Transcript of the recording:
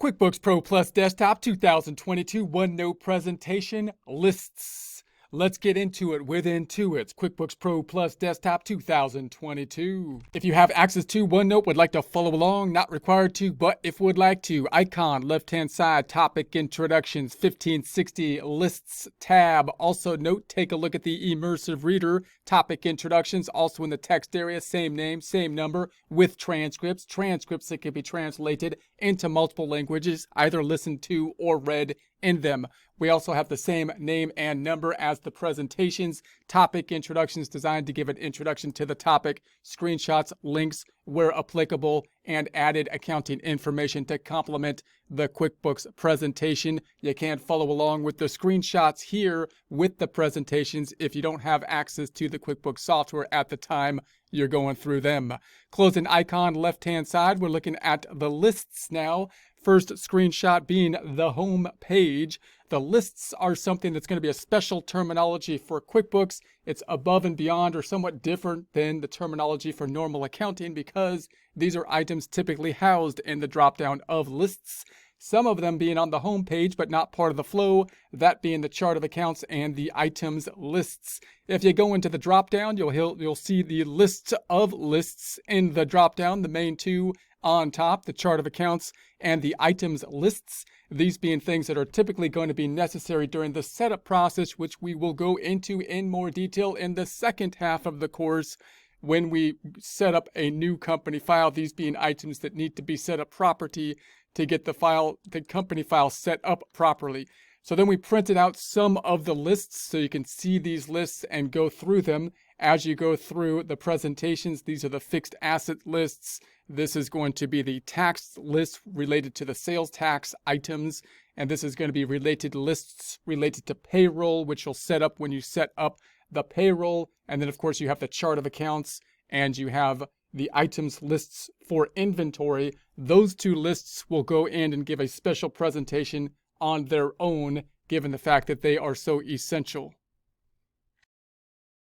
QuickBooks Pro Plus Desktop 2022 OneNote presentation lists. Let's get into it with Intuit's QuickBooks Pro Plus Desktop 2022. If you have access to OneNote, would like to follow along, not required to, but if would like to, icon, left-hand side, topic introductions, 1560 lists tab. Also note, take a look at the immersive reader, topic introductions, also in the text area, same name, same number, with transcripts that can be translated into multiple languages, either listened to or read in them. We also have the same name and number as the presentations, topic introductions designed to give an introduction to the topic, screenshots, links where applicable, and added accounting information to complement the QuickBooks presentation. You can follow along with the screenshots here with the presentations if you don't have access to the QuickBooks software at the time you're going through them. Closing icon left-hand side, we're looking at the lists now. First screenshot being the home page. The lists are something that's going to be a special terminology for QuickBooks. It's above and beyond or somewhat different than the terminology for normal accounting because these are items typically housed in the dropdown of lists. Some of them being on the home page but not part of the flow, that being the chart of accounts and the items lists. If you go into the dropdown, you'll see the lists of lists in the dropdown, the main two on top, the chart of accounts and the items lists. These being things that are typically going to be necessary during the setup process, which we will go into in more detail in the second half of the course when we set up a new company file, these being items that need to be set up properly to get the company file set up properly. So then we printed out some of the lists so you can see these lists and go through them as you go through the presentations. These are the fixed asset lists. This is going to be the tax list related to the sales tax items. And this is going to be related lists related to payroll, which you'll set up when you set up the payroll. And then, of course, you have the chart of accounts and you have the items lists for inventory. Those two lists will go in and give a special presentation on their own, given the fact that they are so essential.